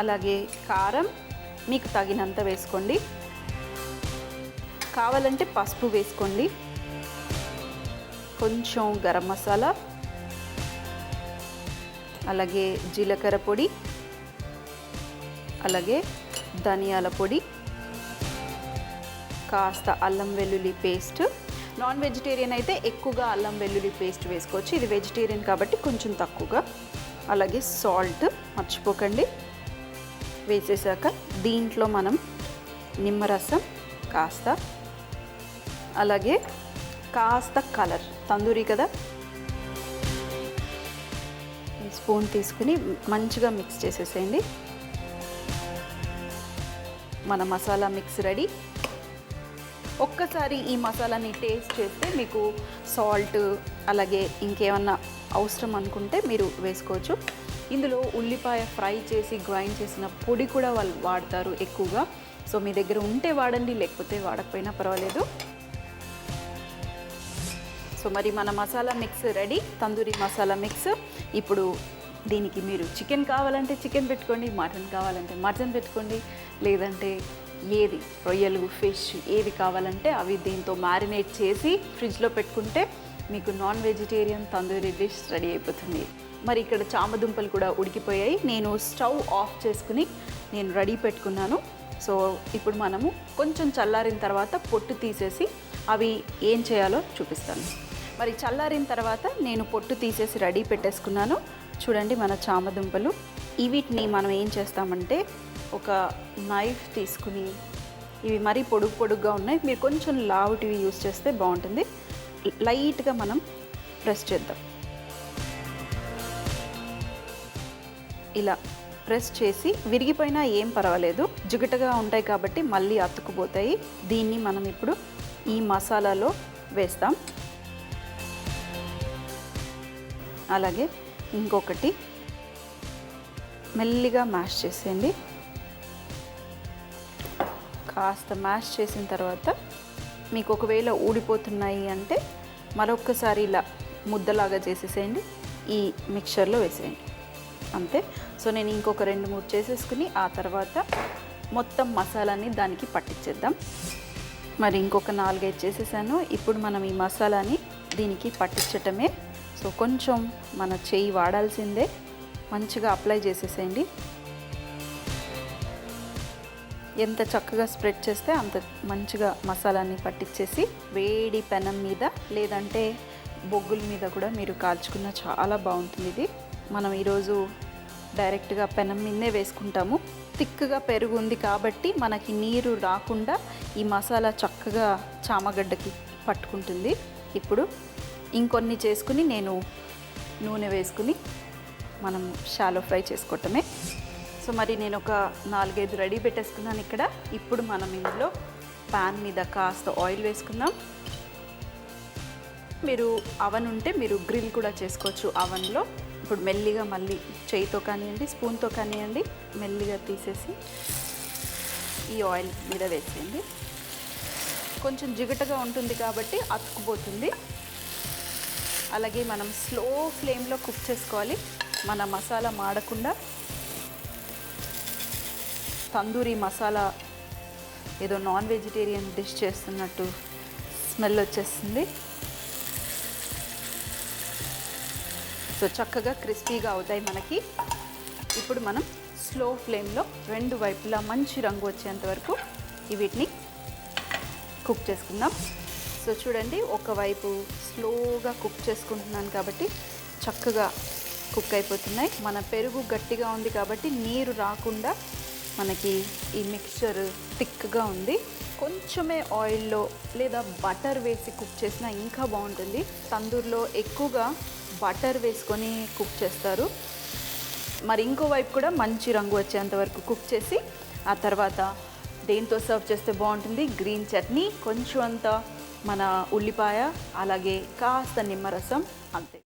అలాగే కారం మీకు తగినంత వేసుకోండి. కావాలంటే పసుపు వేసుకోండి. కొంచెం గరం మసాలా, అలాగే జీలకర్ర పొడి, అలాగే ధనియాల పొడి, కాస్త అల్లం వెల్లుల్లి పేస్ట్. నాన్ వెజిటేరియన్ అయితే ఎక్కువగా అల్లం వెల్లుల్లి పేస్ట్ వేసుకోవచ్చు. ఇది వెజిటేరియన్ కాబట్టి కొంచెం తక్కువగా. అలాగే సాల్ట్ మర్చిపోకండి. వేసేసాక దీంట్లో మనం నిమ్మరసం కాస్త, అలాగే కాస్త కలర్, తందూరి కదా, స్పూన్ తీసుకుని మంచిగా మిక్స్ చేసేసేయండి. మన మసాలా మిక్స్ రెడీ. ఒక్కసారి ఈ మసాలాని టేస్ట్ చేస్తే మీకు సాల్ట్ అలాగే ఇంకేమన్నా అవసరం అనుకుంటే మీరు వేసుకోవచ్చు. ఇందులో ఉల్లిపాయ ఫ్రై చేసి గ్రైండ్ చేసిన పొడి కూడా వాళ్ళు వాడతారు ఎక్కువగా. సో మీ దగ్గర ఉంటే వాడండి, లేకపోతే వాడకపోయినా పర్వాలేదు. సో మరి మన masala mix ready, tandoori masala mix. ఇప్పుడు దీనికి మీరు చికెన్ కావాలంటే చికెన్ పెట్టుకోండి, మటన్ కావాలంటే మటన్ పెట్టుకోండి, లేదంటే ఏది రొయ్యలు, ఫిష్ ఏది కావాలంటే అవి దీంతో మ్యారినేట్ చేసి ఫ్రిడ్జ్లో పెట్టుకుంటే మీకు non vegetarian tandoori dish ready అయిపోతుంది. మరి ఇక్కడ చామదుంపలు కూడా ఉడికిపోయాయి. నేను స్టవ్ ఆఫ్ చేసుకుని నేను రెడీ పెట్టుకున్నాను. సో ఇప్పుడు మనము కొంచెం చల్లారిన తర్వాత పొట్టు తీసేసి అవి ఏం చేయాలో చూపిస్తాను. మరి చల్లారిన తర్వాత నేను పొట్టు తీసేసి రెడీ పెట్టేసుకున్నాను. చూడండి మన చామదుంపలు. వీటిని మనం ఏం చేస్తామంటే ఒక నైఫ్ తీసుకుని, ఇవి మరీ పొడుగ్గా ఉన్నాయి, మీరు కొంచెం లావుటివి యూస్ చేస్తే బాగుంటుంది. లైట్గా మనం ప్రెస్ చేద్దాం. ఇలా ప్రెస్ చేసి విరిగిపోయినా ఏం పర్వాలేదు, జిగుటగా ఉంటాయి కాబట్టి మళ్ళీ అతుక్కుపోతాయి. దీన్ని మనం ఇప్పుడు ఈ మసాలాలో వేస్తాం. అలాగే ఇంకొకటి మెల్లిగా మ్యాష్ చేసేయండి. కాస్త మ్యాష్ చేసిన తర్వాత మీకు ఒకవేళ ఊడిపోతున్నాయి అంటే మరొక్కసారి ఇలా ముద్దలాగా చేసేసేయండి, ఈ మిక్చర్లో వేసేయండి, అంతే. సో నేను ఇంకొక 2-3 చేసేసుకుని ఆ తర్వాత మొత్తం మసాలాని దానికి పట్టించేద్దాం. మరి ఇంకొక 4-5 చేసేసాను. ఇప్పుడు మనం ఈ మసాలాని దీనికి పట్టించటమే. సో కొంచెం మన చెయ్యి వాడాల్సిందే, మంచిగా అప్లై చేసేసేయండి. ఎంత చక్కగా స్ప్రెడ్ చేస్తే అంత మంచిగా మసాలాని పట్టించేసి వేడి పెనం మీద లేదంటే బొగ్గుల మీద కూడా మీరు కాల్చుకున్న చాలా బాగుంటుంది. ఇది మనం ఈరోజు డైరెక్ట్గా పెనం మీదే వేసుకుంటాము. తిక్కుగా పెరుగు ఉంది కాబట్టి మనకి నీరు రాకుండా ఈ మసాలా చక్కగా చామగడ్డకి పట్టుకుంటుంది. ఇప్పుడు ఇంకొన్ని చేసుకుని నేను నూనె వేసుకుని మనం షాలో ఫ్రై చేసుకోవటమే. సో మరి నేను ఒక 4-5 రెడీ పెట్టేసుకున్నాను ఇక్కడ. ఇప్పుడు మనం ఇందులో ప్యాన్ మీద కాస్త ఆయిల్ వేసుకుందాం. మీరు అవన్ ఉంటే మీరు గ్రిల్ కూడా చేసుకోవచ్చు అవన్లో. ఇప్పుడు మెల్లిగా మళ్ళీ చేయితో కానివ్వండి, స్పూన్తో కానివ్వండి, మెల్లిగా తీసేసి ఈ ఆయిల్ మీద వేసేయండి. కొంచెం జిగటగా ఉంటుంది కాబట్టి అతుక్కుపోతుంది. అలాగే మనం స్లో ఫ్లేమ్లో కుక్ చేసుకోవాలి, మన మసాలా మాడకుండా. తందూరి మసాలా ఏదో నాన్ వెజిటేరియన్ డిష్ చేస్తున్నట్టు స్మెల్ వచ్చేస్తుంది. సో చక్కగా క్రిస్పీగా అవుతాయి మనకి. ఇప్పుడు మనం స్లో ఫ్లేమ్లో 2 వైపులా మంచి రంగు వచ్చేంత వరకు వీటిని కుక్ చేసుకుందాం. సో చూడండి, ఒకవైపు స్లోగా కుక్ చేసుకుంటున్నాను కాబట్టి చక్కగా కుక్ అయిపోతున్నాయి. మన పెరుగు గట్టిగా ఉంది కాబట్టి నీరు రాకుండా మనకి ఈ మిక్స్చర్ థిక్గా ఉంది. కొంచెమే ఆయిల్లో లేదా బటర్ వేసి కుక్ చేసినా ఇంకా బాగుంటుంది. తందూరులో ఎక్కువగా బటర్ వేసుకొని కుక్ చేస్తారు. మరి ఇంకోవైపు కూడా మంచి రంగు వచ్చేంత వరకు కుక్ చేసి ఆ తర్వాత దేంతో సర్వ్ చేస్తే బాగుంటుంది, గ్రీన్ చట్నీ, కొంచెం అంత మన ఉల్లిపాయ, అలాగే కాస్త నిమ్మరసం, అంతే.